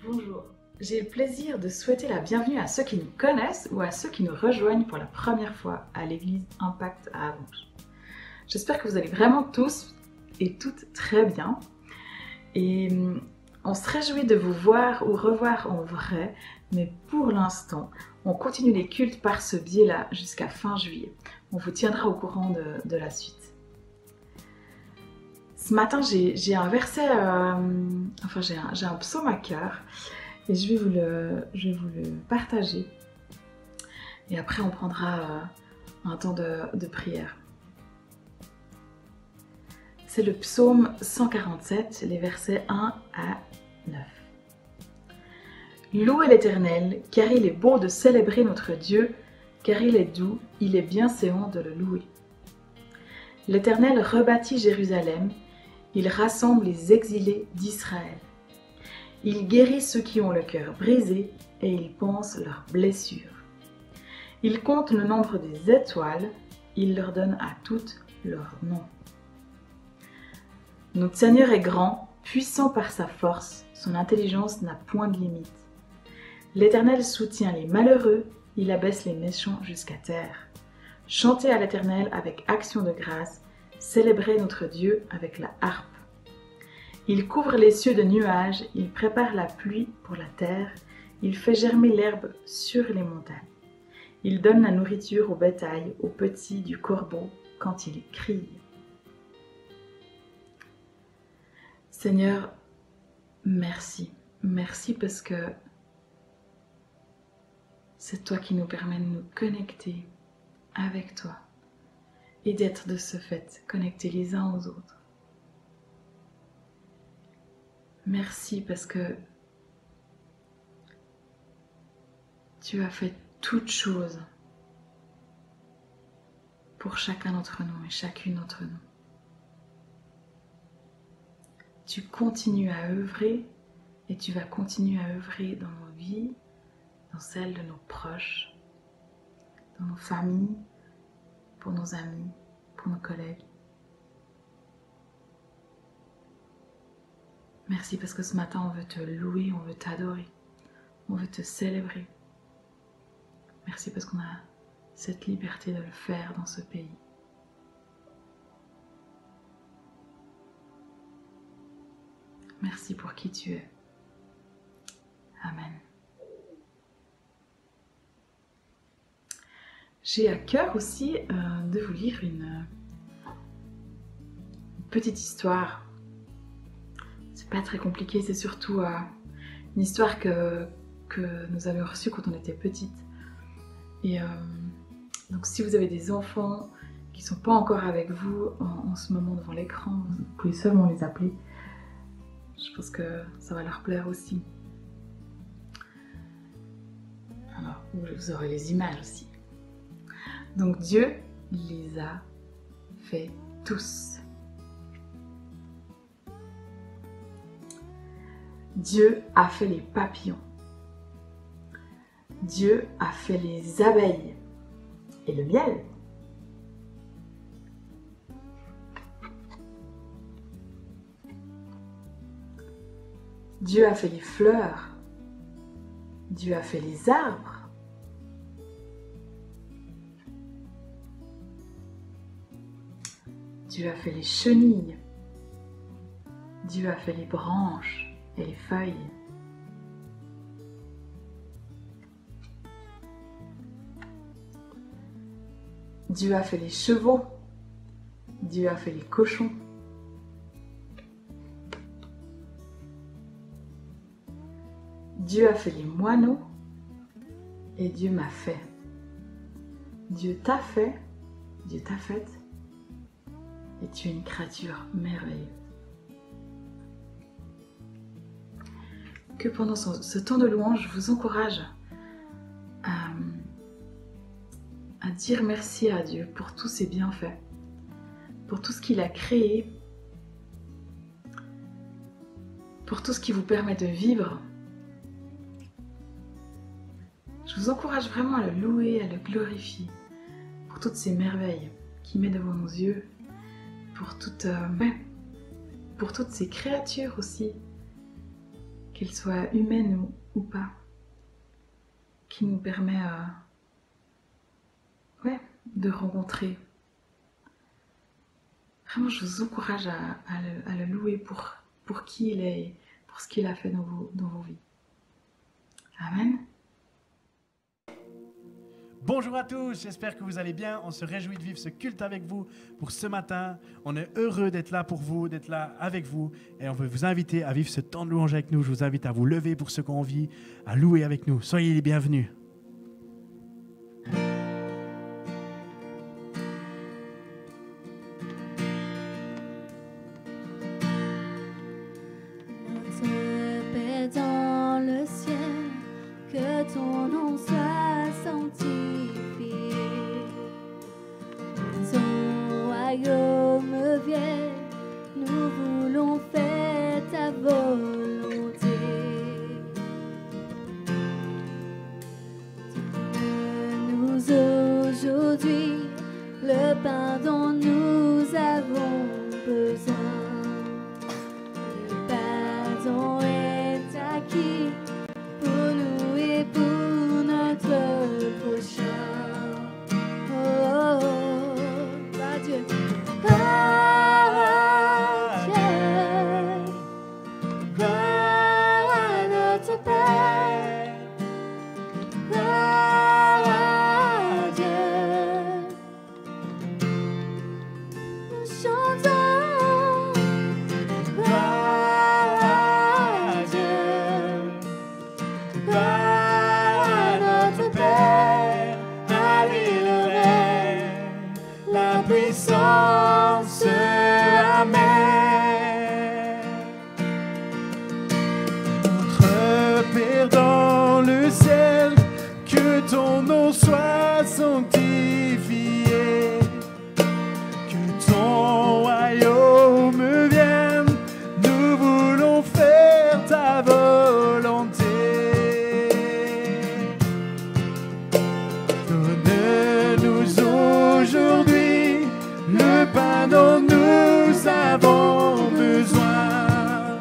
Bonjour, j'ai le plaisir de souhaiter la bienvenue à ceux qui nous connaissent ou à ceux qui nous rejoignent pour la première fois à l'église Impact à Avranches. J'espère que vous allez vraiment tous et toutes très bien et on se réjouit de vous voir ou revoir en vrai, mais pour l'instant, on continue les cultes par ce biais-là jusqu'à fin juillet. On vous tiendra au courant de la suite. Ce matin, j'ai un verset, j'ai un psaume à cœur et je vais vous le partager. Et après, on prendra un temps de prière. C'est le psaume 147, les versets 1 à 9. Louez l'Éternel, car il est bon de célébrer notre Dieu, car il est doux, il est bienséant de le louer. L'Éternel rebâtit Jérusalem, il rassemble les exilés d'Israël. Il guérit ceux qui ont le cœur brisé et il panse leurs blessures. Il compte le nombre des étoiles, il leur donne à toutes leur nom. Notre Seigneur est grand, puissant par sa force, son intelligence n'a point de limite. L'Éternel soutient les malheureux, il abaisse les méchants jusqu'à terre. Chantez à l'Éternel avec action de grâce, célébrez notre Dieu avec la harpe. Il couvre les cieux de nuages, il prépare la pluie pour la terre, il fait germer l'herbe sur les montagnes. Il donne la nourriture au bétail, aux petits du corbeau, quand il crie. Seigneur, merci. Merci parce que c'est toi qui nous permets de nous connecter avec toi et d'être de ce fait connectés les uns aux autres. Merci parce que tu as fait toutes choses pour chacun d'entre nous et chacune d'entre nous. Tu continues à œuvrer et tu vas continuer à œuvrer dans nos vies, dans celles de nos proches, dans nos familles, pour nos amis, pour nos collègues. Merci parce que ce matin, on veut te louer, on veut t'adorer, on veut te célébrer. Merci parce qu'on a cette liberté de le faire dans ce pays. Merci pour qui tu es. Amen. J'ai à cœur aussi de vous lire une petite histoire. C'est pas très compliqué, c'est surtout une histoire que nous avions reçue quand on était petite. Et donc si vous avez des enfants qui ne sont pas encore avec vous en ce moment devant l'écran, vous pouvez seulement les appeler. Je pense que ça va leur plaire aussi. Alors, vous aurez les images aussi. Donc Dieu les a fait tous. Dieu a fait les papillons. Dieu a fait les abeilles et le miel. Dieu a fait les fleurs. Dieu a fait les arbres. Dieu a fait les chenilles. Dieu a fait les branches et les feuilles. Dieu a fait les chevaux. Dieu a fait les cochons. Dieu a fait les moineaux et Dieu m'a fait. Dieu t'a fait, Dieu t'a faite et tu es une créature merveilleuse. Que pendant ce temps de louange, je vous encourage à dire merci à Dieu pour tous ses bienfaits, pour tout ce qu'il a créé, pour tout ce qui vous permet de vivre. Je vous encourage vraiment à le louer, à le glorifier pour toutes ces merveilles qu'il met devant nos yeux, pour toutes ces créatures aussi qu'elle soit humaine ou pas, qui nous permet de rencontrer. Vraiment, je vous encourage à le louer pour qui il est, pour ce qu'il a fait dans vos vies. Amen. Bonjour à tous, j'espère que vous allez bien. On se réjouit de vivre ce culte avec vous pour ce matin. On est heureux d'être là pour vous, d'être là avec vous. Et on veut vous inviter à vivre ce temps de louange avec nous. Je vous invite à vous lever pour ce qu'on vit, à louer avec nous. Soyez les bienvenus. Notre Père dans le ciel, que ton nom soit sanctifié. Ton royaume vienne, nous voulons faire ta volonté. Donne-nous aujourd'hui le pain dont nous avons besoin. Le pardon est acquis pour nous et pour notre prochain. Oh, oh, oh, gloire à Dieu. Gloire à Dieu. Gloire à notre Père. Gloire à Dieu. Nous chantons. Gloire à Dieu. Gloire à notre Père, à lui le règne, la puissance, amen. Notre Père dans le ciel, que ton nom soit sanctifié, que ton royaume vienne, nous voulons faire ta volonté. Donne-nous aujourd'hui le pain dont nous avons besoin.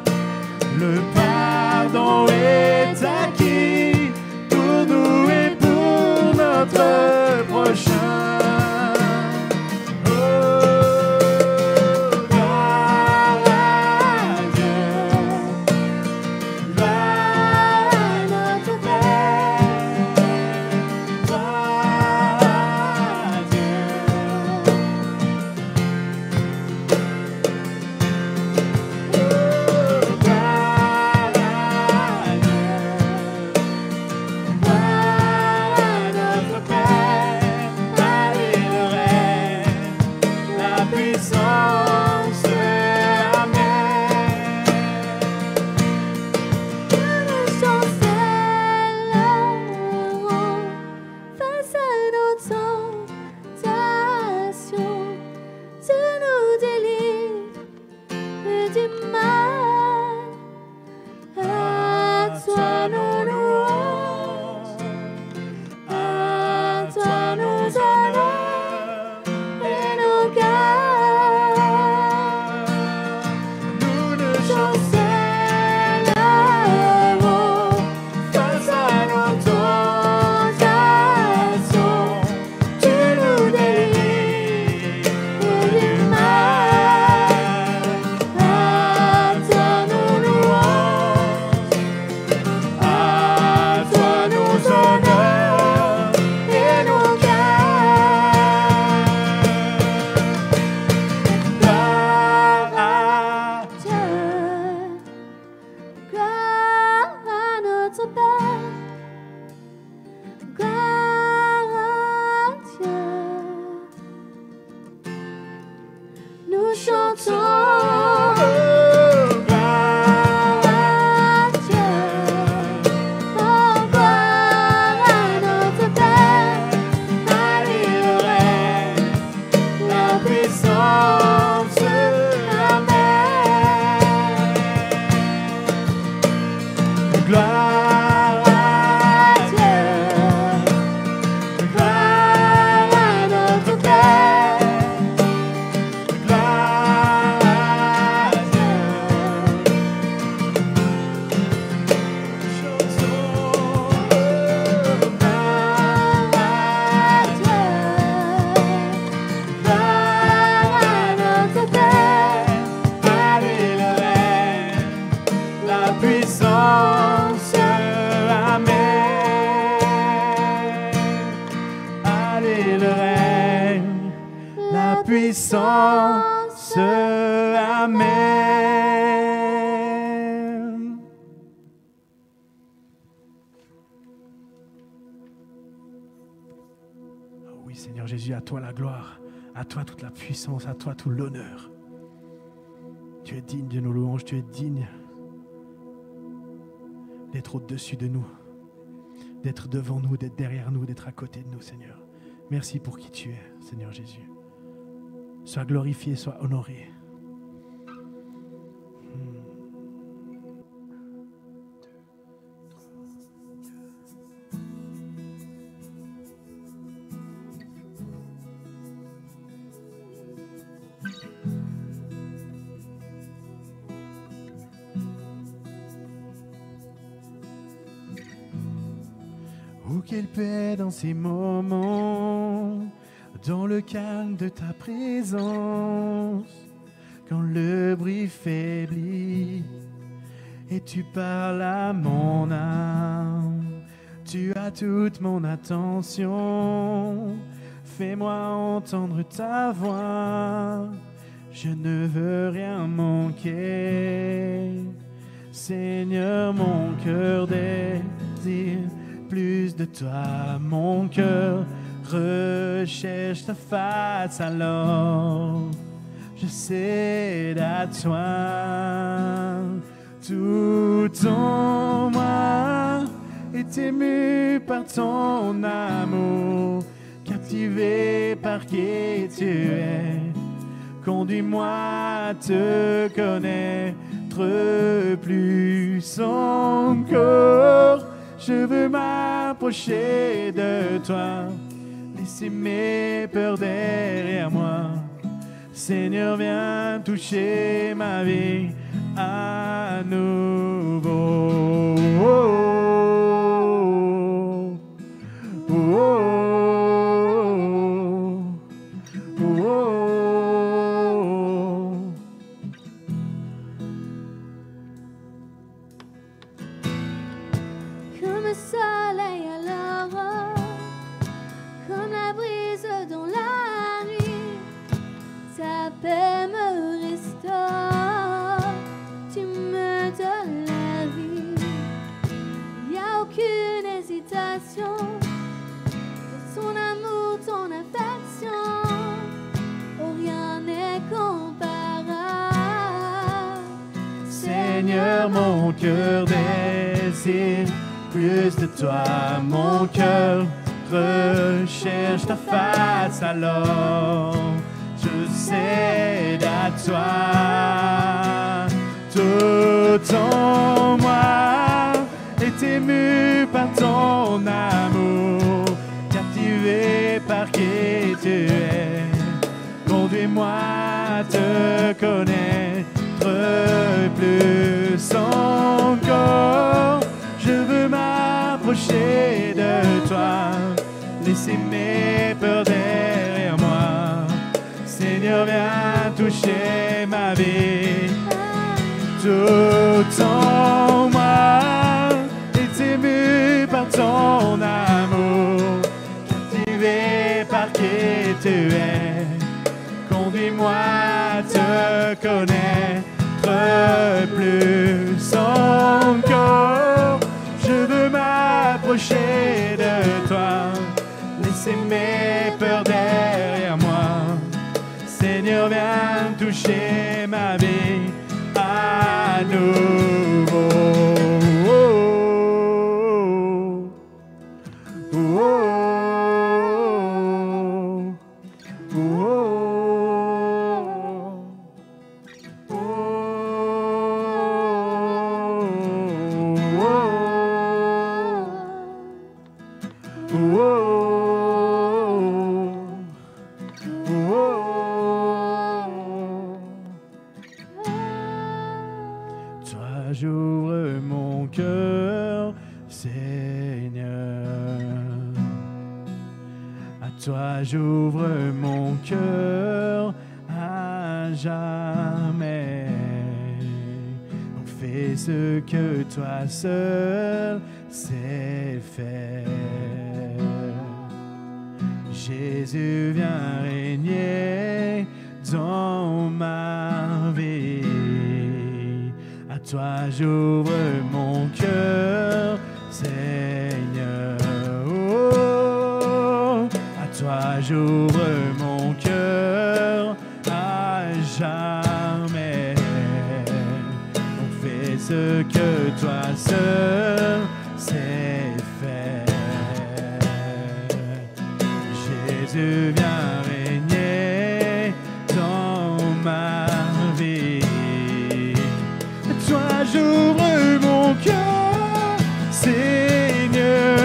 Le pardon est acquis pour nous et pour notre prochain. puissance. Amen. Allez, le règne, la puissance. Amen. Oh oui, Seigneur Jésus, à toi la gloire, à toi toute la puissance, à toi tout l'honneur. Tu es digne de nos louanges, tu es digne d'être au-dessus de nous, d'être devant nous, d'être derrière nous, d'être à côté de nous, Seigneur. Merci pour qui tu es, Seigneur Jésus. Sois glorifié, sois honoré. Oh, quelle paix dans ces moments, dans le calme de ta présence, quand le bruit faiblit et tu parles à mon âme. Tu as toute mon attention, fais-moi entendre ta voix, je ne veux rien manquer. Seigneur, mon cœur désire plus de toi, mon cœur recherche ta face, alors je cède à toi. Tout en moi est ému par ton amour, captivé par qui tu es. Conduis-moi à te connaître plus encore. Je veux m'approcher de toi, laisser mes peurs derrière moi. Seigneur, viens toucher ma vie à nouveau. Oh, oh, oh, oh, oh. Comme le soleil à l'aurore, comme la brise dans la nuit, ta paix me restaure, tu me donnes la vie. Il n'y a aucune hésitation, de ton amour, ton affection, oh, rien n'est comparable. Seigneur, mon cœur désire plus de toi, mon cœur recherche ta face, alors je cède à toi. Tout en moi est ému par ton amour, captivé par qui tu es. Conduis-moi à te connaître plus encore. Je veux m'approcher de toi, laisser mes peurs derrière moi. Seigneur, viens toucher ma vie. Tout en moi est ému par ton amour, captivé par qui tu es. Conduis-moi à te connaître plus encore. Je veux m'approcher de toi, laisser mes peurs derrière moi. Seigneur, viens toucher ma vie à nouveau. Oh, oh, oh, oh, Toi, j'ouvre mon cœur, Seigneur. À toi, j'ouvre mon cœur à jamais. Donc, fais ce que toi seul sais faire. Jésus, viens régner dans ma vie. À toi j'ouvre mon cœur, Seigneur. Oh, à toi j'ouvre mon cœur à jamais. On fait ce que toi seul sais faire. Jésus, viens régner dans ma vie. À toi j'ouvre mon cœur, Seigneur.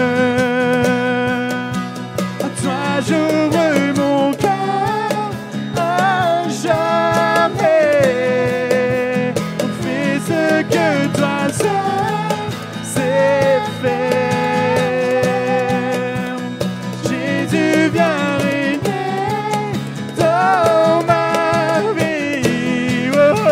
À toi j'ouvre mon cœur à jamais. On fait ce que toi seul sais faire. Jésus, viens régner dans ma vie. Oh, oh,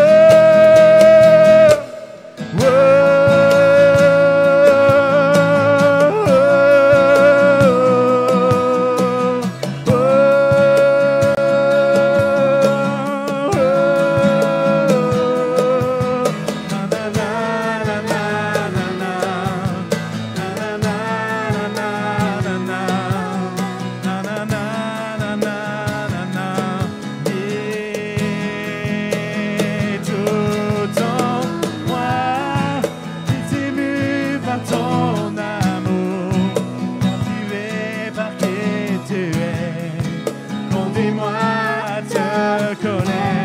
oh, oh, tout en moi est ému par ton amour, captivé par qui tu es. Conduis-moi à te connaître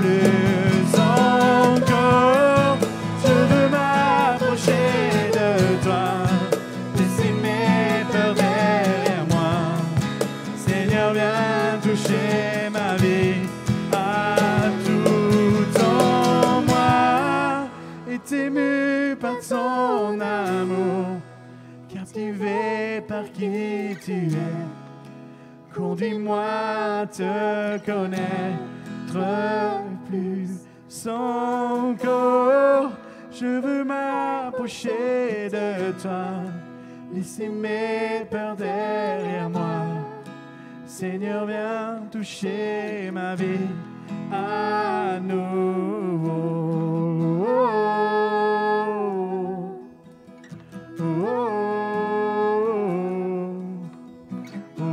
plus encore. Je veux m'approcher de toi, laisser mes peurs derrière moi. Seigneur, viens toucher ma vie. À tout en moi est ému par ton amour, captivé par qui tu es. Conduis-moi à te connaître plus encore. Je veux m'approcher de toi, laisser mes peurs derrière moi. Seigneur, viens toucher ma vie à nouveau. Oh, oh, oh,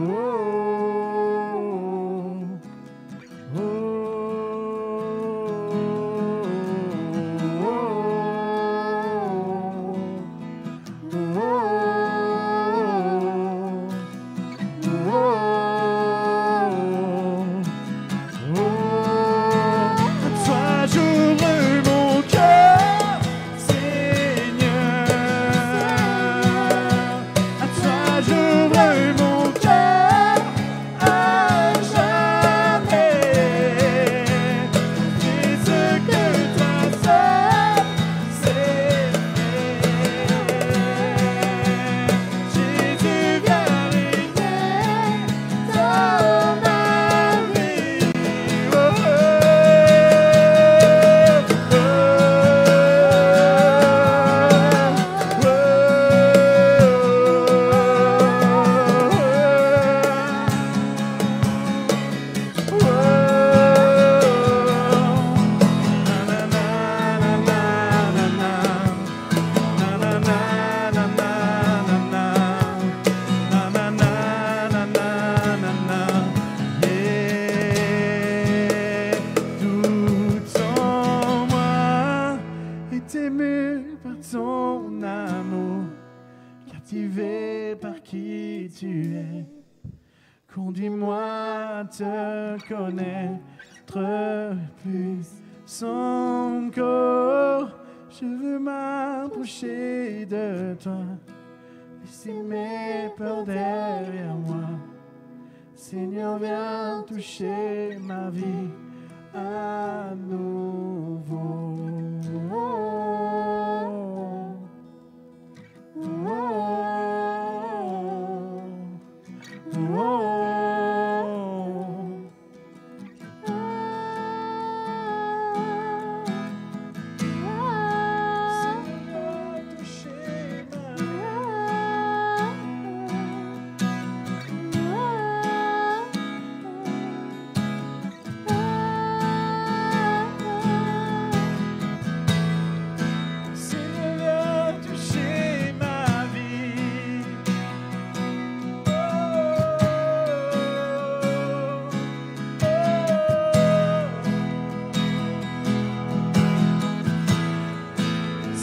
oh, à toi j'ouvre mon cœur, Seigneur. À toi j'ouvre mon cœur à jamais. Fais ce que toi seul sais faire. Jésus, viens régner dans ma vie. Oh, tout en moi est ému par ton amour, captivé par qui tu es. Conduis-moi à te connaître plus encore. Je veux m'approcher de toi, laisser mes peurs derrière moi. Seigneur, viens toucher ma vie à nouveau.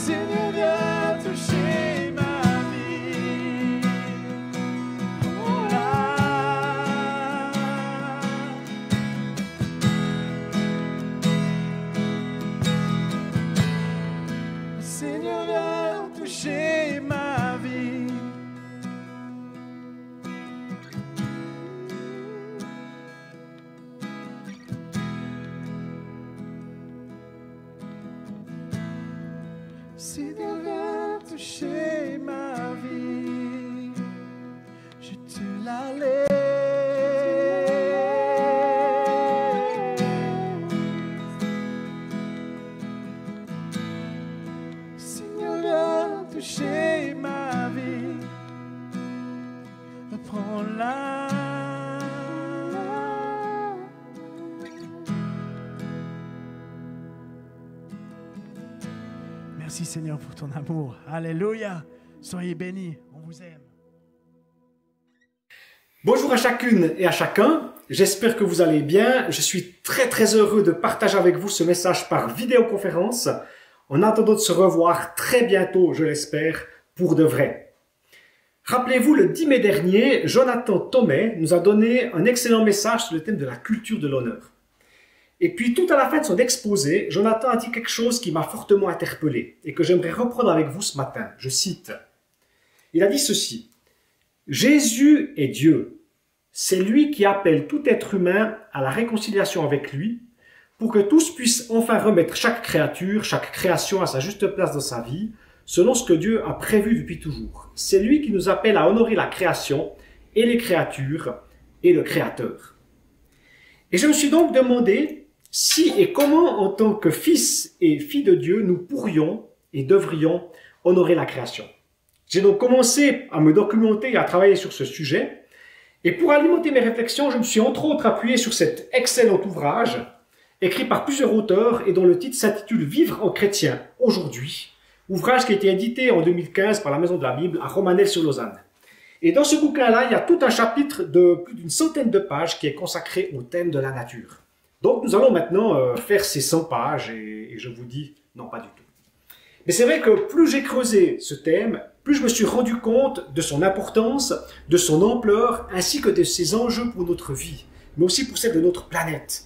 Seigneur, viens toucher ma vie. Seigneur, viens toucher ma vie. Seigneur, viens toucher ma vie. Je te la laisse. Seigneur, viens toucher ma vie. Prends-la. Merci Seigneur pour ton amour. Alléluia. Soyez bénis. On vous aime. Bonjour à chacune et à chacun. J'espère que vous allez bien. Je suis très heureux de partager avec vous ce message par vidéoconférence. En attendant de se revoir très bientôt, je l'espère, pour de vrai. Rappelez-vous, le 10 mai dernier, Jonathan Thomet nous a donné un excellent message sur le thème de la culture de l'honneur. Et puis, tout à la fin de son exposé, Jonathan a dit quelque chose qui m'a fortement interpellé et que j'aimerais reprendre avec vous ce matin. Je cite. Il a dit ceci. « Jésus est Dieu. C'est lui qui appelle tout être humain à la réconciliation avec lui pour que tous puissent enfin remettre chaque créature, chaque création à sa juste place dans sa vie, selon ce que Dieu a prévu depuis toujours. C'est lui qui nous appelle à honorer la création et les créatures et le Créateur. » Et je me suis donc demandé si et comment, en tant que fils et filles de Dieu, nous pourrions et devrions honorer la création. J'ai donc commencé à me documenter et à travailler sur ce sujet. Et pour alimenter mes réflexions, je me suis entre autres appuyé sur cet excellent ouvrage, écrit par plusieurs auteurs et dont le titre s'intitule « Vivre en chrétien aujourd'hui », ouvrage qui a été édité en 2015 par la Maison de la Bible à Romanel-sur-Lausanne. Et dans ce bouquin-là, il y a tout un chapitre de plus d'une centaine de pages qui est consacré au thème de la nature. Donc nous allons maintenant faire ces 100 pages et je vous dis non, pas du tout. Mais c'est vrai que plus j'ai creusé ce thème, plus je me suis rendu compte de son importance, de son ampleur, ainsi que de ses enjeux pour notre vie, mais aussi pour celle de notre planète.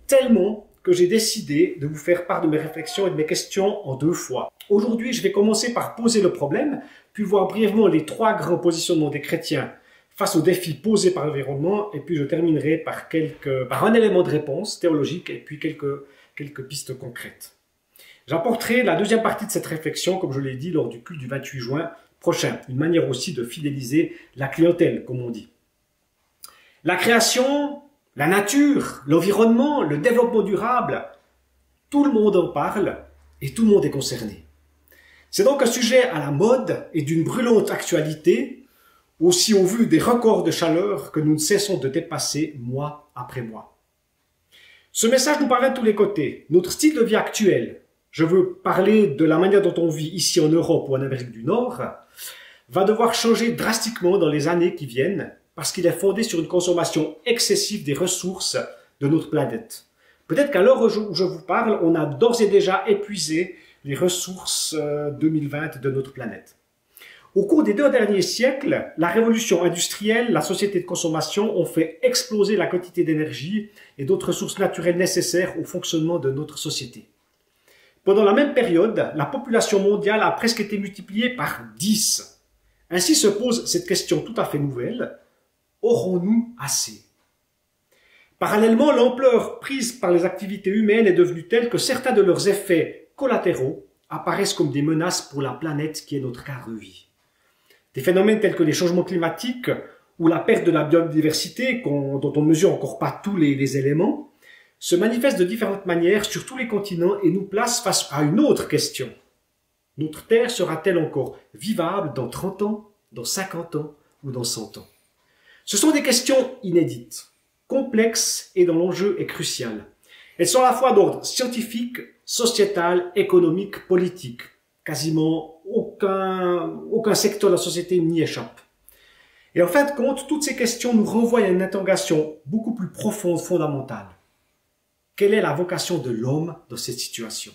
Tellement que j'ai décidé de vous faire part de mes réflexions et de mes questions en 2 fois. Aujourd'hui, je vais commencer par poser le problème, puis voir brièvement les 3 grands positionnements des chrétiens face aux défis posés par l'environnement, et puis je terminerai par un élément de réponse théologique et puis quelques pistes concrètes. J'apporterai la deuxième partie de cette réflexion, comme je l'ai dit, lors du culte du 28 juin prochain, une manière aussi de fidéliser la clientèle, comme on dit. La création, la nature, l'environnement, le développement durable, tout le monde en parle et tout le monde est concerné. C'est donc un sujet à la mode et d'une brûlante actualité, aussi au vu des records de chaleur que nous ne cessons de dépasser mois après mois. Ce message nous parvient de tous les côtés. Notre style de vie actuel, je veux parler de la manière dont on vit ici en Europe ou en Amérique du Nord, va devoir changer drastiquement dans les années qui viennent parce qu'il est fondé sur une consommation excessive des ressources de notre planète. Peut-être qu'à l'heure où je vous parle, on a d'ores et déjà épuisé les ressources 2020 de notre planète. Au cours des 2 derniers siècles, la révolution industrielle, la société de consommation ont fait exploser la quantité d'énergie et d'autres ressources naturelles nécessaires au fonctionnement de notre société. Pendant la même période, la population mondiale a presque été multipliée par 10. Ainsi se pose cette question tout à fait nouvelle. Aurons-nous assez? Parallèlement, l'ampleur prise par les activités humaines est devenue telle que certains de leurs effets collatéraux apparaissent comme des menaces pour la planète qui est notre cadre de vie. Des phénomènes tels que les changements climatiques ou la perte de la biodiversité, dont on ne mesure encore pas tous les éléments, se manifestent de différentes manières sur tous les continents et nous placent face à une autre question. Notre Terre sera-t-elle encore vivable dans 30 ans, dans 50 ans ou dans 100 ans? Ce sont des questions inédites, complexes et dont l'enjeu est crucial. Elles sont à la fois d'ordre scientifique, sociétal, économique, politique. Quasiment aucun secteur de la société n'y échappe. Et en fin de compte, toutes ces questions nous renvoient à une interrogation beaucoup plus profonde, fondamentale. Quelle est la vocation de l'homme dans cette situation?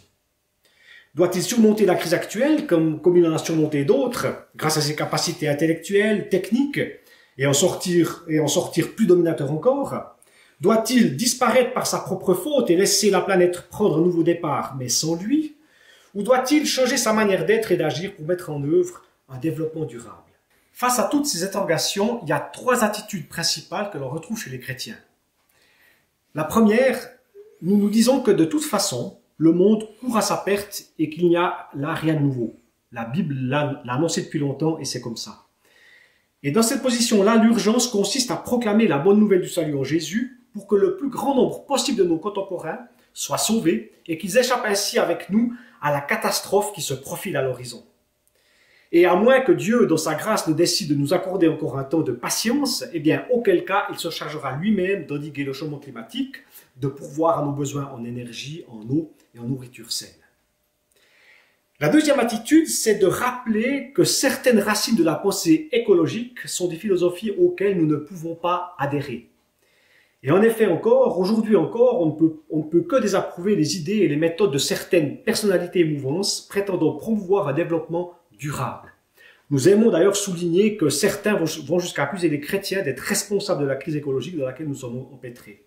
Doit-il surmonter la crise actuelle comme il en a surmonté d'autres, grâce à ses capacités intellectuelles, techniques, et en sortir plus dominateur encore? Doit-il disparaître par sa propre faute et laisser la planète prendre un nouveau départ, mais sans lui? Ou doit-il changer sa manière d'être et d'agir pour mettre en œuvre un développement durable? Face à toutes ces interrogations, il y a 3 attitudes principales que l'on retrouve chez les chrétiens. La première, nous nous disons que de toute façon, le monde court à sa perte et qu'il n'y a là rien de nouveau. La Bible l'a annoncé depuis longtemps et c'est comme ça. Et dans cette position-là, l'urgence consiste à proclamer la bonne nouvelle du salut en Jésus pour que le plus grand nombre possible de nos contemporains soient sauvés et qu'ils échappent ainsi avec nous à la catastrophe qui se profile à l'horizon. Et à moins que Dieu, dans sa grâce, ne décide de nous accorder encore un temps de patience, eh bien, auquel cas, il se chargera lui-même d'endiguer le changement climatique, de pourvoir à nos besoins en énergie, en eau et en nourriture saine. La deuxième attitude, c'est de rappeler que certaines racines de la pensée écologique sont des philosophies auxquelles nous ne pouvons pas adhérer. Et en effet aujourd'hui encore, on ne peut que désapprouver les idées et les méthodes de certaines personnalités et mouvances prétendant promouvoir un développement durable. Nous aimons d'ailleurs souligner que certains vont jusqu'à accuser les chrétiens d'être responsables de la crise écologique dans laquelle nous sommes empêtrés.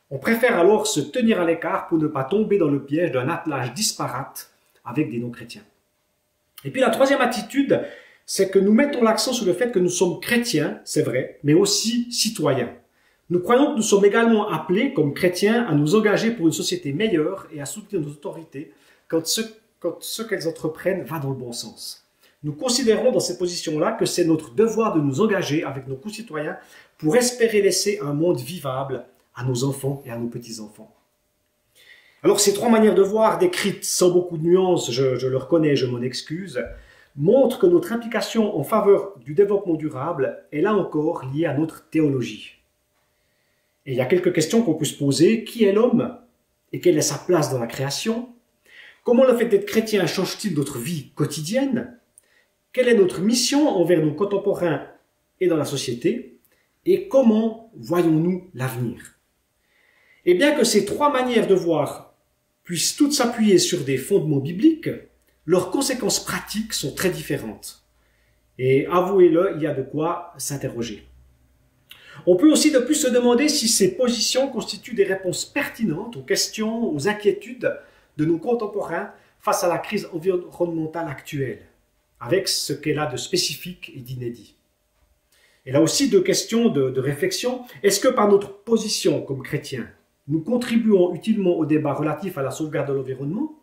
On préfère alors se tenir à l'écart pour ne pas tomber dans le piège d'un attelage disparate avec des non-chrétiens. Et puis la troisième attitude, c'est que nous mettons l'accent sur le fait que nous sommes chrétiens, c'est vrai, mais aussi citoyens. Nous croyons que nous sommes également appelés, comme chrétiens, à nous engager pour une société meilleure et à soutenir nos autorités quand ce qu'elles entreprennent va dans le bon sens. Nous considérons dans cette position-là que c'est notre devoir de nous engager avec nos concitoyens pour espérer laisser un monde vivable à nos enfants et à nos petits-enfants. Alors ces 3 manières de voir, décrites sans beaucoup de nuances, je le reconnais, je m'en excuse, montrent que notre implication en faveur du développement durable est là encore liée à notre théologie. Et il y a quelques questions qu'on peut se poser. Qui est l'homme et quelle est sa place dans la création? Comment le fait d'être chrétien change-t-il notre vie quotidienne? Quelle est notre mission envers nos contemporains et dans la société? Et comment voyons-nous l'avenir? Et bien que ces 3 manières de voir puissent toutes s'appuyer sur des fondements bibliques, leurs conséquences pratiques sont très différentes. Et avouez-le, il y a de quoi s'interroger. On peut aussi de plus se demander si ces positions constituent des réponses pertinentes aux questions, aux inquiétudes de nos contemporains face à la crise environnementale actuelle, avec ce qu'elle a de spécifique et d'inédit. Et là aussi, 2 questions de réflexion. Est-ce que par notre position comme chrétiens, nous contribuons utilement au débat relatif à la sauvegarde de l'environnement?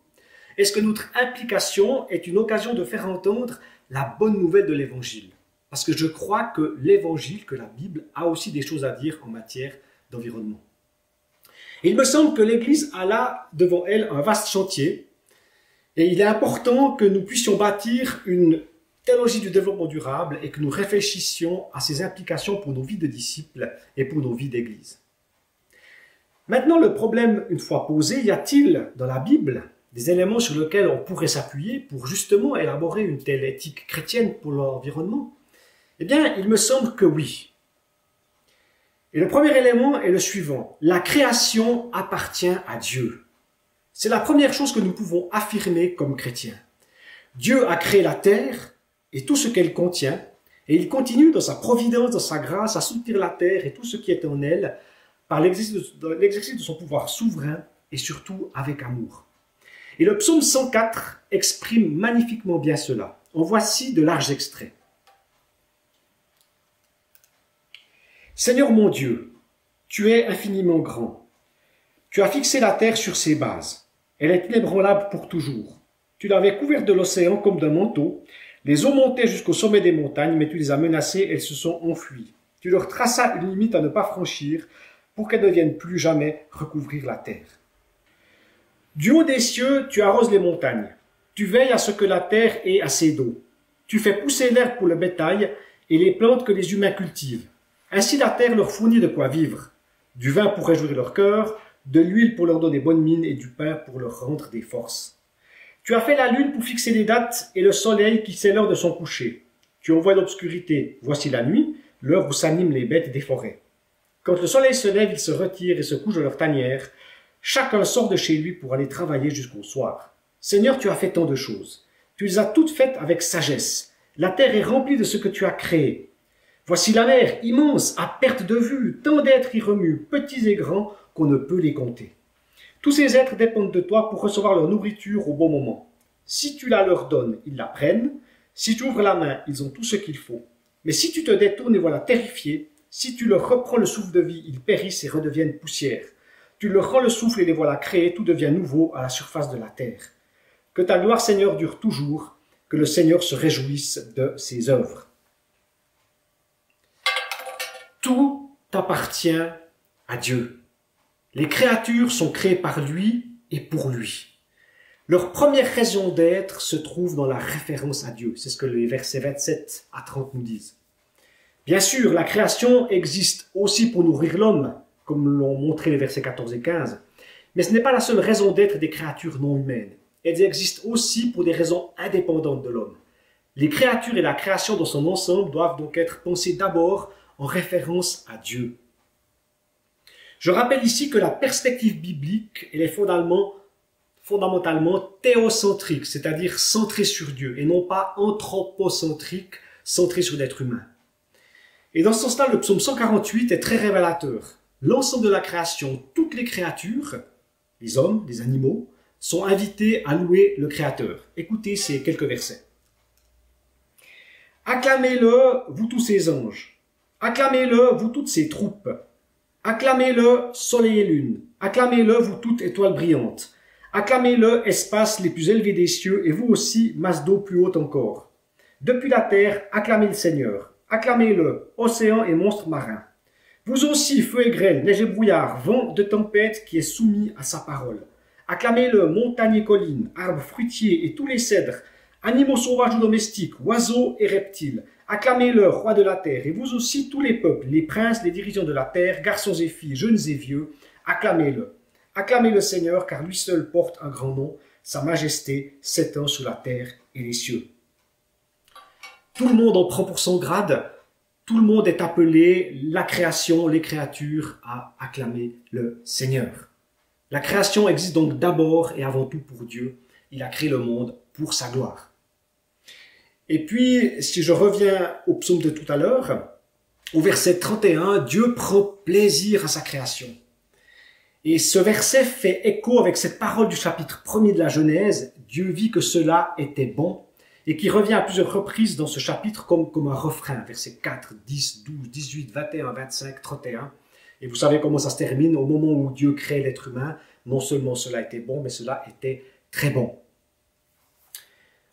Est-ce que notre implication est une occasion de faire entendre la bonne nouvelle de l'Évangile? Parce que je crois que l'Évangile, que la Bible, a aussi des choses à dire en matière d'environnement. Et il me semble que l'Église a là, devant elle, un vaste chantier. Et il est important que nous puissions bâtir une théologie du développement durable et que nous réfléchissions à ses implications pour nos vies de disciples et pour nos vies d'Église. Maintenant, le problème, une fois posé, y a-t-il dans la Bible des éléments sur lesquels on pourrait s'appuyer pour justement élaborer une telle éthique chrétienne pour l'environnement? Eh bien, il me semble que oui. Et le premier élément est le suivant. La création appartient à Dieu. C'est la première chose que nous pouvons affirmer comme chrétiens. Dieu a créé la terre et tout ce qu'elle contient, et il continue dans sa providence, dans sa grâce, à soutenir la terre et tout ce qui est en elle par l'exercice de son pouvoir souverain et surtout avec amour. Et le psaume 104 exprime magnifiquement bien cela. En voici de larges extraits. Seigneur mon Dieu, tu es infiniment grand. Tu as fixé la terre sur ses bases. Elle est inébranlable pour toujours. Tu l'avais couverte de l'océan comme d'un manteau. Les eaux montaient jusqu'au sommet des montagnes, mais tu les as menacées, elles se sont enfuies. Tu leur traças une limite à ne pas franchir pour qu'elles ne viennent plus jamais recouvrir la terre. Du haut des cieux, tu arroses les montagnes. Tu veilles à ce que la terre ait assez d'eau. Tu fais pousser l'herbe pour le bétail et les plantes que les humains cultivent. Ainsi la terre leur fournit de quoi vivre, du vin pour réjouir leur cœur, de l'huile pour leur donner bonne mine et du pain pour leur rendre des forces. Tu as fait la lune pour fixer les dates et le soleil qui sait l'heure de son coucher. Tu envoies l'obscurité, voici la nuit, l'heure où s'animent les bêtes des forêts. Quand le soleil se lève, ils se retirent et se couchent dans leur tanière. Chacun sort de chez lui pour aller travailler jusqu'au soir. Seigneur, tu as fait tant de choses. Tu les as toutes faites avec sagesse. La terre est remplie de ce que tu as créé. Voici la mer, immense, à perte de vue, tant d'êtres y remuent, petits et grands, qu'on ne peut les compter. Tous ces êtres dépendent de toi pour recevoir leur nourriture au bon moment. Si tu la leur donnes, ils la prennent. Si tu ouvres la main, ils ont tout ce qu'il faut. Mais si tu te détournes et voilà terrifiés, si tu leur reprends le souffle de vie, ils périssent et redeviennent poussière. Tu leur rends le souffle et les voilà créés, tout devient nouveau à la surface de la terre. Que ta gloire, Seigneur, dure toujours, que le Seigneur se réjouisse de ses œuvres. Tout appartient à Dieu. Les créatures sont créées par lui et pour lui. Leur première raison d'être se trouve dans la référence à Dieu. C'est ce que les versets 27 à 30 nous disent. Bien sûr, la création existe aussi pour nourrir l'homme, comme l'ont montré les versets 14 et 15. Mais ce n'est pas la seule raison d'être des créatures non humaines. Elles existent aussi pour des raisons indépendantes de l'homme. Les créatures et la création dans son ensemble doivent donc être pensées d'abord en référence à Dieu. Je rappelle ici que la perspective biblique, elle est fondamentalement théocentrique, c'est-à-dire centrée sur Dieu, et non pas anthropocentrique, centrée sur l'être humain. Et dans ce sens-là, le psaume 148 est très révélateur. L'ensemble de la création, toutes les créatures, les hommes, les animaux, sont invités à louer le Créateur. Écoutez ces quelques versets. Acclamez-le, vous tous ses anges. Acclamez-le, vous toutes ses troupes. Acclamez-le, soleil et lune. Acclamez-le, vous toutes étoiles brillantes. Acclamez-le, espaces les plus élevés des cieux, et vous aussi, masse d'eau plus haute encore. Depuis la terre, acclamez le Seigneur. Acclamez-le, océan et monstres marins. Vous aussi, feu et grêle, neige et brouillard, vent de tempête qui est soumis à sa parole. Acclamez-le, montagnes et collines, arbres fruitiers et tous les cèdres, animaux sauvages ou domestiques, oiseaux et reptiles. Acclamez-le, roi de la terre, et vous aussi tous les peuples, les princes, les dirigeants de la terre, garçons et filles, jeunes et vieux. Acclamez-le. Acclamez le Seigneur, car lui seul porte un grand nom, sa majesté s'étend sur la terre et les cieux. Tout le monde en prend pour son grade. Tout le monde est appelé, la création, les créatures, à acclamer le Seigneur. La création existe donc d'abord et avant tout pour Dieu. Il a créé le monde pour sa gloire. Et puis, si je reviens au psaume de tout à l'heure, au verset 31, Dieu prend plaisir à sa création. Et ce verset fait écho avec cette parole du chapitre 1er de la Genèse. Dieu vit que cela était bon, et qui revient à plusieurs reprises dans ce chapitre comme un refrain. Versets 4, 10, 12, 18, 21, 25, 31. Et vous savez comment ça se termine. Au moment où Dieu crée l'être humain, non seulement cela était bon, mais cela était très bon.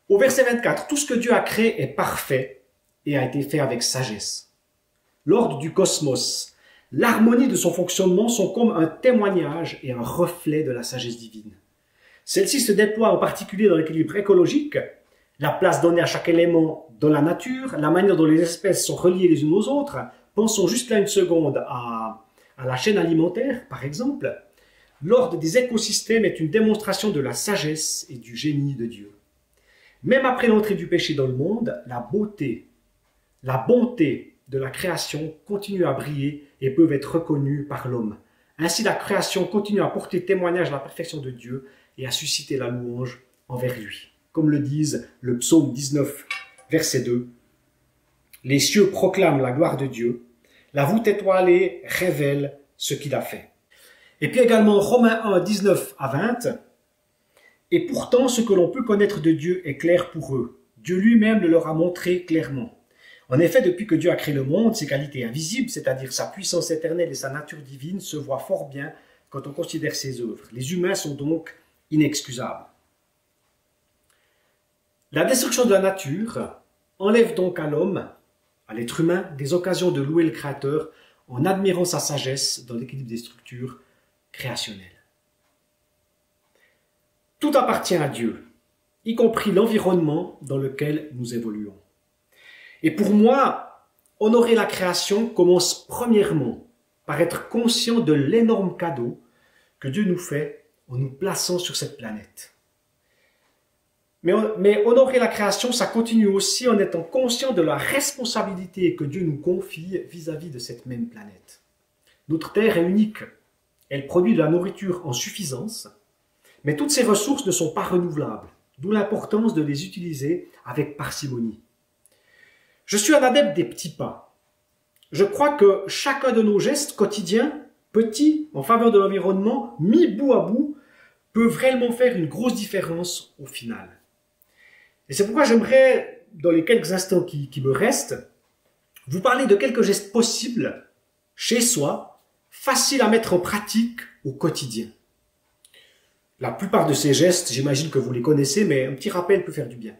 Au verset 24, tout ce que Dieu a créé est parfait et a été fait avec sagesse. L'ordre du cosmos, l'harmonie de son fonctionnement sont comme un témoignage et un reflet de la sagesse divine. Celle-ci se déploie en particulier dans l'équilibre écologique, la place donnée à chaque élément dans la nature, la manière dont les espèces sont reliées les unes aux autres. Pensons juste là une seconde à la chaîne alimentaire, par exemple. L'ordre des écosystèmes est une démonstration de la sagesse et du génie de Dieu. Même après l'entrée du péché dans le monde, la bonté de la création continue à briller et peuvent être reconnues par l'homme. Ainsi, la création continue à porter témoignage de la perfection de Dieu et à susciter la louange envers lui. Comme le disent le psaume 19, verset 2. Les cieux proclament la gloire de Dieu. La voûte étoilée révèle ce qu'il a fait. Et puis également Romains 1, 19 à 20. Et pourtant, ce que l'on peut connaître de Dieu est clair pour eux. Dieu lui-même le leur a montré clairement. En effet, depuis que Dieu a créé le monde, ses qualités invisibles, c'est-à-dire sa puissance éternelle et sa nature divine, se voient fort bien quand on considère ses œuvres. Les humains sont donc inexcusables. La destruction de la nature enlève donc à l'homme, à l'être humain, des occasions de louer le Créateur en admirant sa sagesse dans l'équilibre des structures créationnelles. Tout appartient à Dieu, y compris l'environnement dans lequel nous évoluons. Et pour moi, honorer la création commence premièrement par être conscient de l'énorme cadeau que Dieu nous fait en nous plaçant sur cette planète. Mais honorer la création, ça continue aussi en étant conscient de la responsabilité que Dieu nous confie vis-à-vis de cette même planète. Notre terre est unique. Elle produit de la nourriture en suffisance, Mais toutes ces ressources ne sont pas renouvelables, d'où l'importance de les utiliser avec parcimonie. Je suis un adepte des petits pas. Je crois que chacun de nos gestes quotidiens, petits, en faveur de l'environnement, mis bout à bout, peut réellement faire une grosse différence au final. Et c'est pourquoi j'aimerais, dans les quelques instants qui me restent, vous parler de quelques gestes possibles, chez soi, faciles à mettre en pratique au quotidien. La plupart de ces gestes, j'imagine que vous les connaissez, mais un petit rappel peut faire du bien.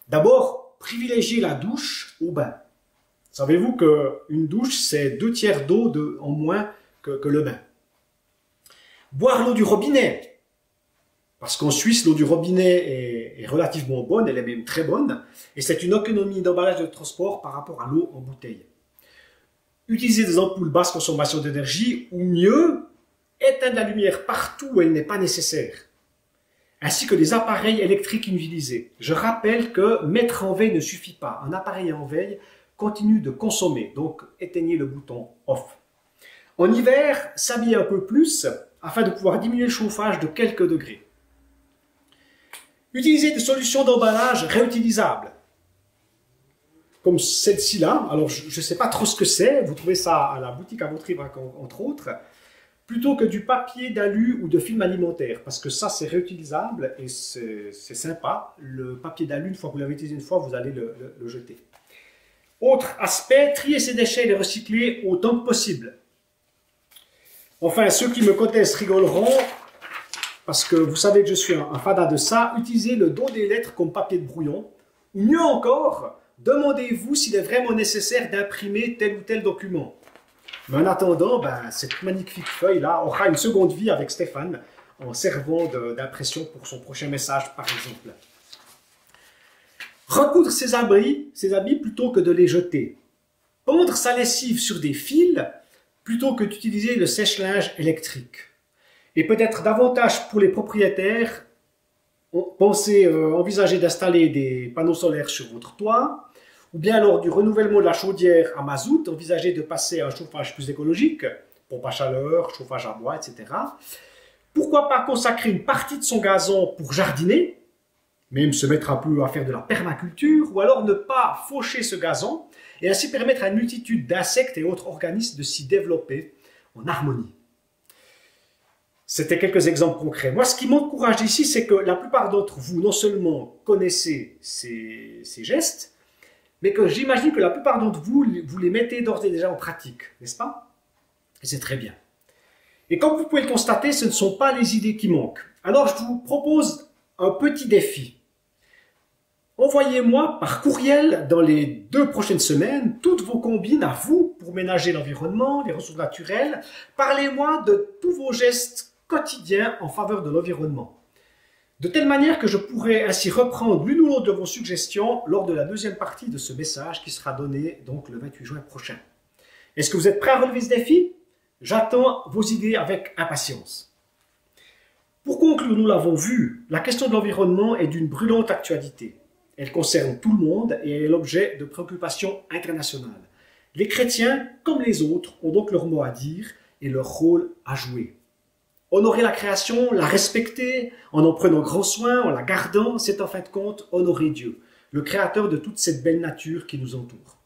D'abord, privilégiez la douche au bain. Savez-vous qu'une douche, c'est 2/3 d'eau en moins que le bain. Boire l'eau du robinet. Parce qu'en Suisse, l'eau du robinet est relativement bonne, elle est même très bonne, et c'est une économie d'emballage de transport par rapport à l'eau en bouteille. Utiliser des ampoules basse consommation d'énergie, ou mieux, éteindre la lumière partout où elle n'est pas nécessaire, ainsi que les appareils électriques inutilisés. Je rappelle que mettre en veille ne suffit pas. Un appareil en veille continue de consommer, donc éteignez le bouton off. En hiver, s'habiller un peu plus afin de pouvoir diminuer le chauffage de quelques degrés. Utilisez des solutions d'emballage réutilisables, comme celle-ci là. Alors, je ne sais pas trop ce que c'est, vous trouvez ça à la boutique à votre livre, entre autres, plutôt que du papier d'alu ou de film alimentaire, parce que ça, c'est réutilisable et c'est sympa. Le papier d'alu, une fois que vous l'avez utilisé une fois, vous allez le jeter. Autre aspect, trier ses déchets et les recycler autant que possible. Enfin, ceux qui me connaissent rigoleront, parce que vous savez que je suis un fada de ça, utilisez le dos des lettres comme papier de brouillon, ou mieux encore, demandez-vous s'il est vraiment nécessaire d'imprimer tel ou tel document. Mais en attendant, cette magnifique feuille-là aura une seconde vie avec Stéphane, en servant d'impression pour son prochain message, par exemple. Recoudre ses habits plutôt que de les jeter. Pondre sa lessive sur des fils plutôt que d'utiliser le sèche-linge électrique. Et peut-être davantage pour les propriétaires, envisagez d'installer des panneaux solaires sur votre toit, ou bien lors du renouvellement de la chaudière à mazout, envisagez de passer à un chauffage plus écologique, pompe à chaleur, chauffage à bois, etc. Pourquoi pas consacrer une partie de son gazon pour jardiner, même se mettre un peu à faire de la permaculture, ou alors ne pas faucher ce gazon, et ainsi permettre à une multitude d'insectes et autres organismes de s'y développer en harmonie. C'était quelques exemples concrets. Moi, ce qui m'encourage ici, c'est que la plupart d'entre vous, non seulement connaissez ces gestes, mais que j'imagine que la plupart d'entre vous, vous les mettez d'ores et déjà en pratique, n'est-ce pas? Et c'est très bien. Et comme vous pouvez le constater, ce ne sont pas les idées qui manquent. Alors, je vous propose un petit défi. Envoyez-moi par courriel dans les 2 prochaines semaines toutes vos combines à vous pour ménager l'environnement, les ressources naturelles. Parlez-moi de tous vos gestes quotidiens en faveur de l'environnement. De telle manière que je pourrai ainsi reprendre l'une ou l'autre de vos suggestions lors de la deuxième partie de ce message qui sera donné donc le 28 juin prochain. Est-ce que vous êtes prêts à relever ce défi? J'attends vos idées avec impatience. Pour conclure, nous l'avons vu, la question de l'environnement est d'une brûlante actualité. Elle concerne tout le monde et est l'objet de préoccupations internationales. Les chrétiens, comme les autres, ont donc leur mot à dire et leur rôle à jouer. Honorer la création, la respecter, en prenant grand soin, en la gardant, c'est en fin de compte honorer Dieu, le créateur de toute cette belle nature qui nous entoure.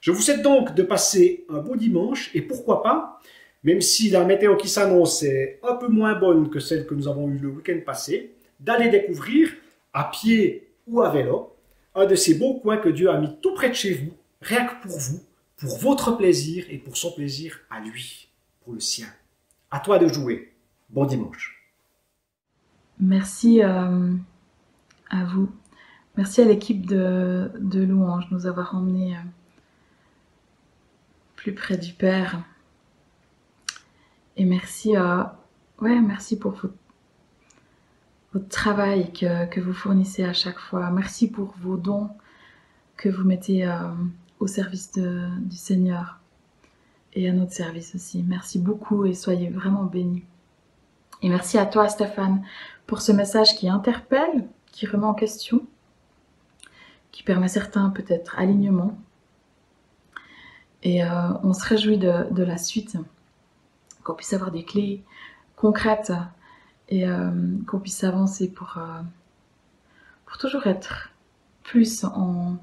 Je vous souhaite donc de passer un beau dimanche et pourquoi pas, même si la météo qui s'annonce est un peu moins bonne que celle que nous avons eue le week-end passé, d'aller découvrir, à pied ou à vélo, un de ces beaux coins que Dieu a mis tout près de chez vous, rien que pour vous, pour votre plaisir et pour son plaisir à lui, pour le sien. À toi de jouer. Bon dimanche. Merci à vous. Merci à l'équipe de Louange de nous avoir emmenés plus près du Père. Et merci pour votre travail que vous fournissez à chaque fois. Merci pour vos dons que vous mettez au service du Seigneur et à notre service aussi. Merci beaucoup et soyez vraiment bénis. Et merci à toi, Stéphane, pour ce message qui interpelle, qui remet en question, qui permet certains peut-être alignements. Et on se réjouit de la suite, qu'on puisse avoir des clés concrètes et qu'on puisse avancer pour toujours être plus en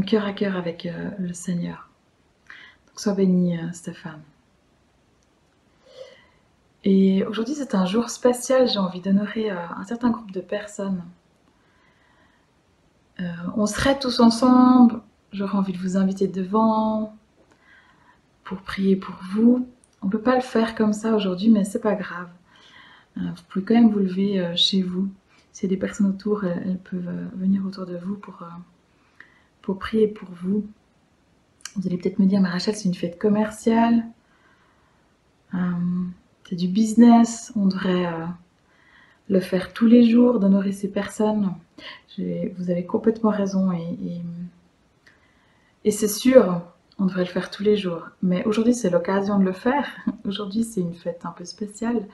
cœur à cœur avec le Seigneur. Donc sois béni, Stéphane. Et aujourd'hui, c'est un jour spécial. J'ai envie d'honorer un certain groupe de personnes. On serait tous ensemble. J'aurais envie de vous inviter devant pour prier pour vous. On ne peut pas le faire comme ça aujourd'hui, mais c'est pas grave. Vous pouvez quand même vous lever chez vous. S'il y a des personnes autour, elles peuvent venir autour de vous pour prier pour vous. Vous allez peut-être me dire, mais Rachel, c'est une fête commerciale. C'est du business, on devrait le faire tous les jours, d'honorer ces personnes. Vous avez complètement raison et c'est sûr, on devrait le faire tous les jours. Mais aujourd'hui, c'est l'occasion de le faire. Aujourd'hui, c'est une fête un peu spéciale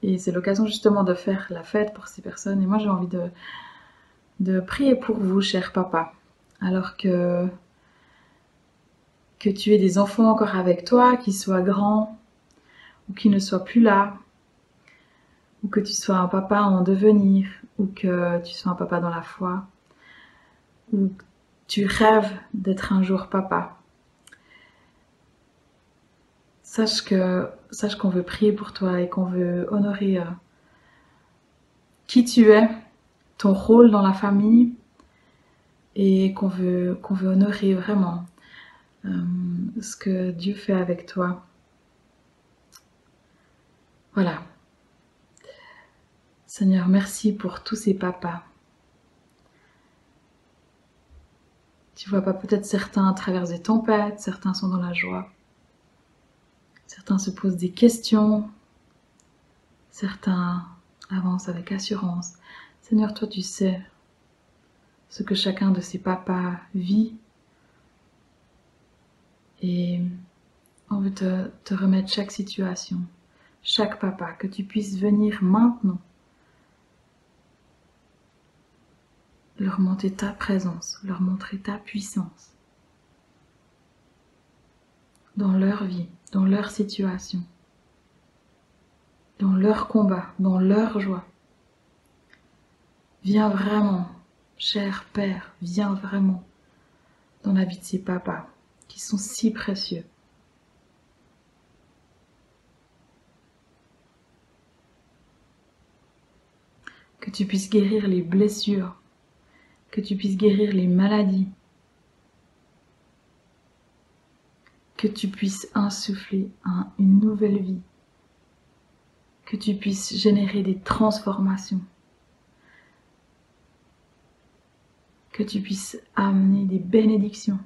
et c'est l'occasion justement de faire la fête pour ces personnes. Et moi, j'ai envie de prier pour vous, cher papa. Alors que tu aies des enfants encore avec toi, qu'ils soient grands, ou qu'il ne soit plus là, ou que tu sois un papa en devenir, ou que tu sois un papa dans la foi, ou que tu rêves d'être un jour papa. Sache qu'on veut prier pour toi et qu'on veut honorer qui tu es, ton rôle dans la famille, et qu'on veut honorer vraiment ce que Dieu fait avec toi. Voilà. Seigneur, merci pour tous ces papas. Tu vois pas, peut-être certains traversent des tempêtes, certains sont dans la joie. Certains se posent des questions. Certains avancent avec assurance. Seigneur, toi tu sais ce que chacun de ces papas vit. Et on veut te remettre chaque situation. Chaque papa, que tu puisses venir maintenant leur montrer ta présence, leur montrer ta puissance dans leur vie, dans leur situation, dans leur combat, dans leur joie. Viens vraiment, cher Père, viens vraiment dans la vie de ces papas qui sont si précieux. Que tu puisses guérir les blessures, que tu puisses guérir les maladies, que tu puisses insuffler une nouvelle vie, que tu puisses générer des transformations, que tu puisses amener des bénédictions.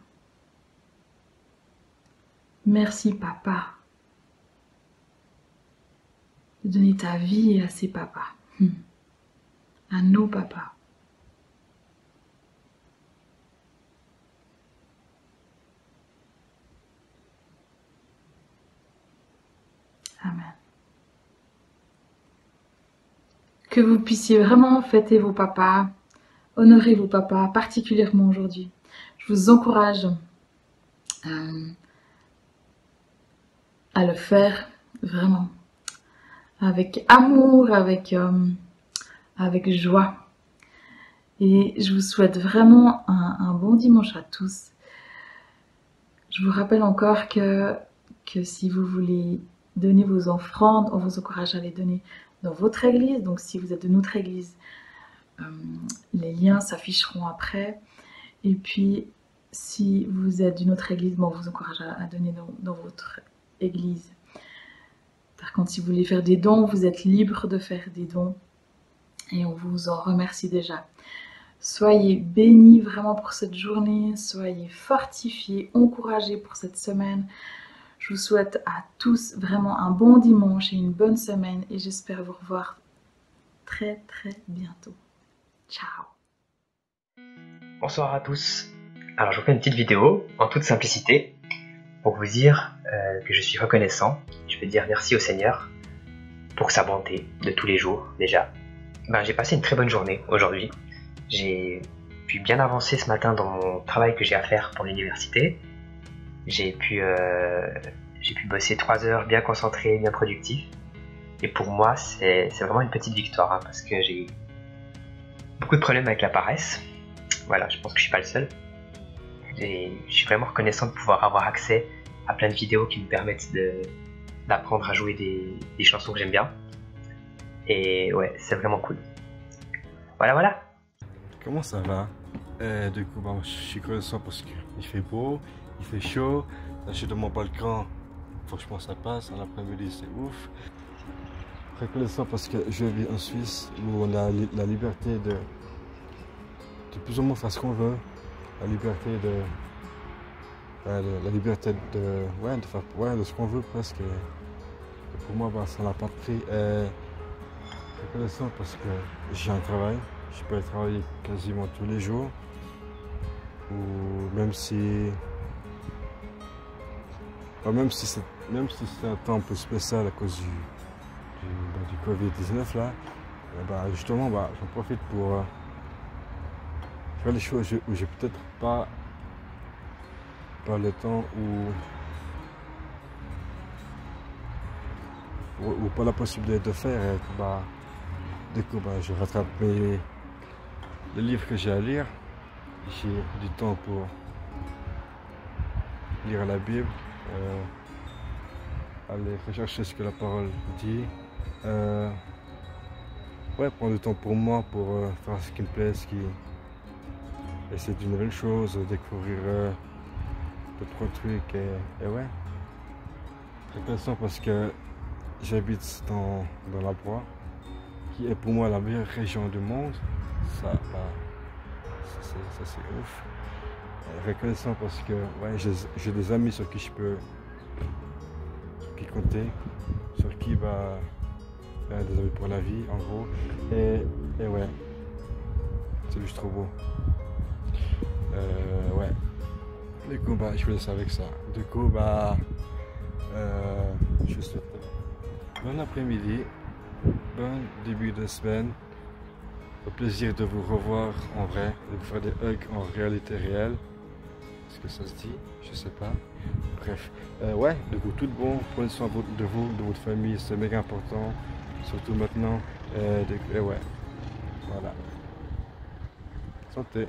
Merci papa de donner ta vie à ces papas. À nos papas. Amen. Que vous puissiez vraiment fêter vos papas, honorer vos papas, particulièrement aujourd'hui. Je vous encourage à le faire vraiment avec amour, avec joie. Et je vous souhaite vraiment un bon dimanche à tous. Je vous rappelle encore que si vous voulez donner vos offrandes, on vous encourage à les donner dans votre église. Donc si vous êtes de notre église, les liens s'afficheront après. Et puis si vous êtes d'une autre église, on vous encourage à donner dans votre église. Par contre, si vous voulez faire des dons, vous êtes libre de faire des dons. Et on vous en remercie déjà. Soyez bénis vraiment pour cette journée, soyez fortifiés, encouragés pour cette semaine. Je vous souhaite à tous vraiment un bon dimanche et une bonne semaine et j'espère vous revoir très bientôt. Ciao. Bonsoir à tous. Alors je vous fais une petite vidéo en toute simplicité pour vous dire que je suis reconnaissant. Je veux dire merci au Seigneur pour sa bonté de tous les jours déjà. J'ai passé une très bonne journée aujourd'hui. J'ai pu bien avancer ce matin dans mon travail que j'ai à faire pour l'université. J'ai pu bosser 3 heures bien concentré, bien productif. Et pour moi, c'est vraiment une petite victoire, hein, parce que j'ai beaucoup de problèmes avec la paresse. Voilà, je pense que je suis pas le seul. Et je suis vraiment reconnaissant de pouvoir avoir accès à plein de vidéos qui me permettent d'apprendre à jouer des chansons que j'aime bien. Et ouais, c'est vraiment cool. Voilà, voilà. Comment ça va? Du coup, je suis reconnaissant parce qu'il fait beau, il fait chaud. Là, je suis dans mon balcon, franchement ça passe. En après-midi, c'est ouf. Reconnaissant parce que je vis en Suisse où on a la liberté de plus ou moins faire ce qu'on veut. La liberté de faire de ce qu'on veut presque. Et pour moi, ça n'a pas de prix. Reconnaissant parce que j'ai un travail. Je peux travailler quasiment tous les jours. Ou même si c'est un temps un peu spécial à cause du Covid-19 là, justement j'en profite pour faire les choses où j'ai peut-être pas le temps ou pas la possibilité de faire. Et du coup je rattrape les livres que j'ai à lire. J'ai du temps pour lire la Bible, aller rechercher ce que la parole dit, prendre du temps pour moi, pour faire ce qui me plaît, essayer de nouvelles choses, découvrir d'autres trucs et ouais. C'est intéressant parce que j'habite dans la Broye, qui est pour moi la meilleure région du monde. Ça c'est ouf. Reconnaissant parce que j'ai des amis sur qui je peux compter, sur qui des amis pour la vie en gros. Et ouais, c'est juste trop beau. Ouais. Du coup je vous laisse avec ça. Du coup je vous souhaite bon après-midi, bon début de semaine. Au plaisir de vous revoir en vrai, de vous faire des hugs en réalité réelle. Est-ce que ça se dit? Je sais pas. Bref, ouais, du coup, tout bon, prenez soin de vous, de votre famille, c'est méga important, surtout maintenant. Et ouais, voilà. Santé.